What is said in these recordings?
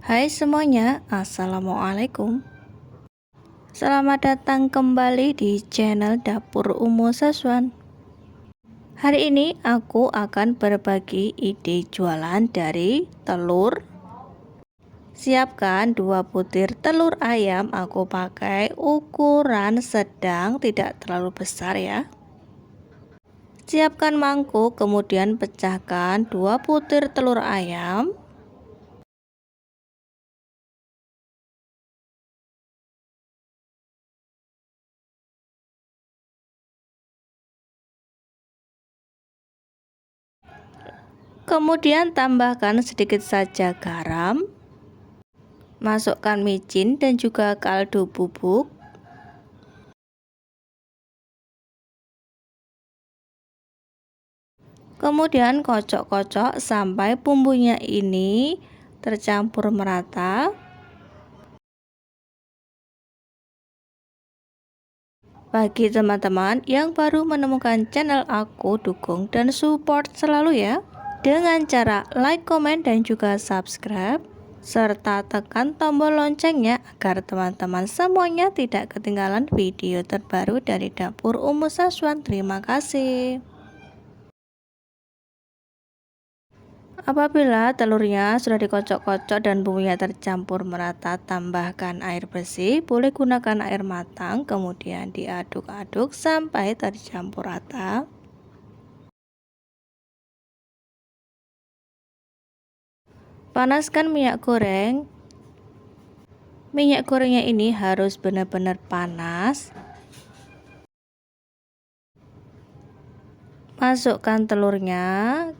Hai semuanya, Assalamualaikum. Selamat datang kembali di channel Dapur Umu Saswan. Hari ini aku akan berbagi ide jualan dari telur. Siapkan 2 butir telur ayam, aku pakai ukuran sedang, tidak terlalu besar ya. Siapkan mangkuk, kemudian pecahkan 2 butir telur ayam. Kemudian tambahkan sedikit saja garam. Masukkan micin dan juga kaldu bubuk. Kemudian kocok-kocok sampai bumbunya ini tercampur merata. Bagi teman-teman yang baru menemukan channel aku, dukung dan support selalu ya, dengan cara like, komen, dan juga subscribe, serta tekan tombol loncengnya agar teman-teman semuanya tidak ketinggalan video terbaru dari Dapur Umu Saswan. Terima kasih. Apabila telurnya sudah dikocok-kocok dan bumbunya tercampur merata, tambahkan air bersih, boleh gunakan air matang, kemudian diaduk-aduk sampai tercampur rata. Panaskan minyak goreng. Minyak gorengnya ini harus benar-benar panas. Masukkan telurnya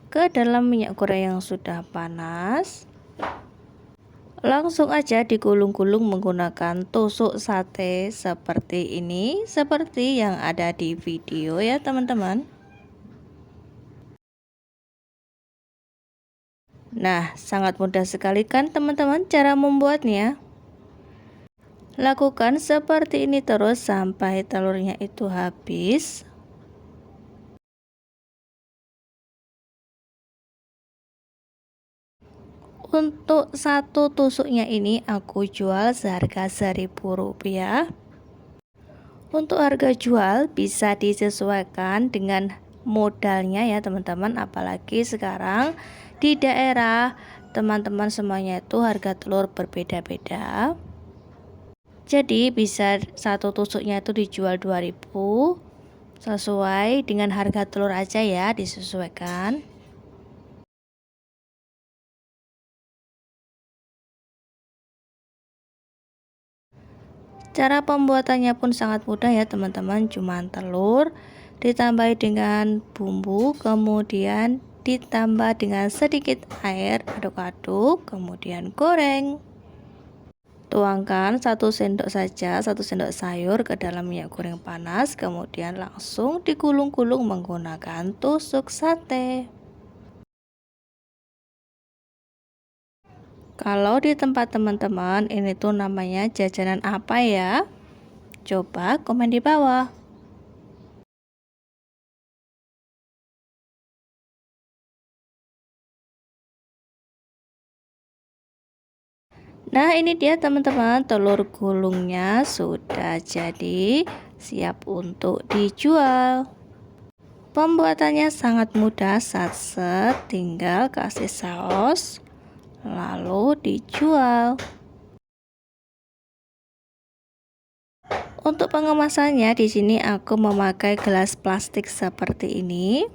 ke dalam minyak goreng yang sudah panas. Langsung aja digulung-gulung menggunakan tusuk sate seperti ini, seperti yang ada di video ya teman-teman. Nah, sangat mudah sekali kan teman-teman cara membuatnya. Lakukan seperti ini terus sampai telurnya itu habis. Untuk satu tusuknya ini aku jual seharga Rp1.000. Untuk harga jual bisa disesuaikan dengan modalnya ya teman-teman, apalagi sekarang di daerah teman-teman semuanya itu harga telur berbeda-beda. Jadi bisa satu tusuknya itu dijual 2.000, sesuai dengan harga telur aja ya, disesuaikan. Cara pembuatannya pun sangat mudah ya teman-teman, cuman telur ditambah dengan bumbu, kemudian ditambah dengan sedikit air, aduk-aduk, kemudian goreng. Tuangkan 1 sendok saja, 1 sendok sayur ke dalam minyak goreng panas, kemudian langsung digulung-gulung menggunakan tusuk sate. Kalau di tempat teman-teman ini tuh namanya jajanan apa ya? Coba komen di bawah. Nah, ini dia teman-teman, telur gulungnya sudah jadi, siap untuk dijual. Pembuatannya sangat mudah, satset, tinggal kasih saus lalu dijual. Untuk pengemasannya di sini aku memakai gelas plastik seperti ini.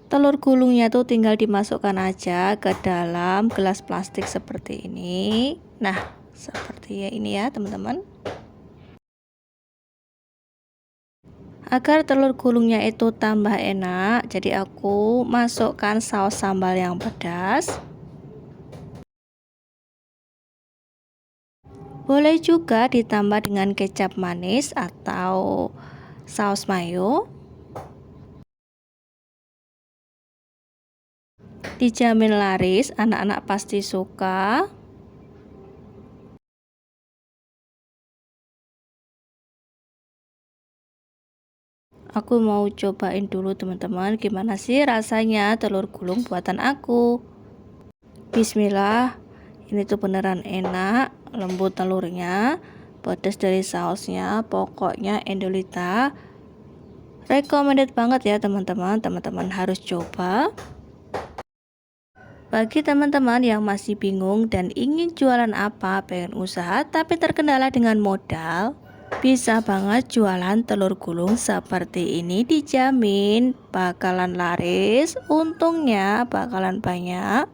Telur gulungnya tuh tinggal dimasukkan aja ke dalam gelas plastik seperti ini. Nah, seperti ini ya teman-teman. Agar telur gulungnya itu tambah enak, jadi aku masukkan saus sambal yang pedas. Boleh juga ditambah dengan kecap manis atau saus mayo. Dijamin laris, anak-anak pasti suka. Aku mau cobain dulu teman-teman, gimana sih rasanya telur gulung buatan aku. Bismillah. Ini tuh beneran enak, lembut telurnya, pedas dari sausnya, pokoknya Endolita recommended banget ya teman-teman. Teman-teman harus coba. Bagi teman-teman yang masih bingung dan ingin jualan apa, pengen usaha tapi terkendala dengan modal, bisa banget jualan telur gulung seperti ini, dijamin bakalan laris, untungnya bakalan banyak,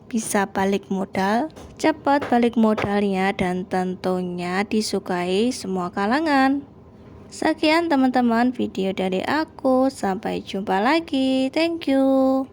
bisa balik modal, cepat balik modalnya, dan tentunya disukai semua kalangan. Sekian teman-teman video dari aku, sampai jumpa lagi, thank you.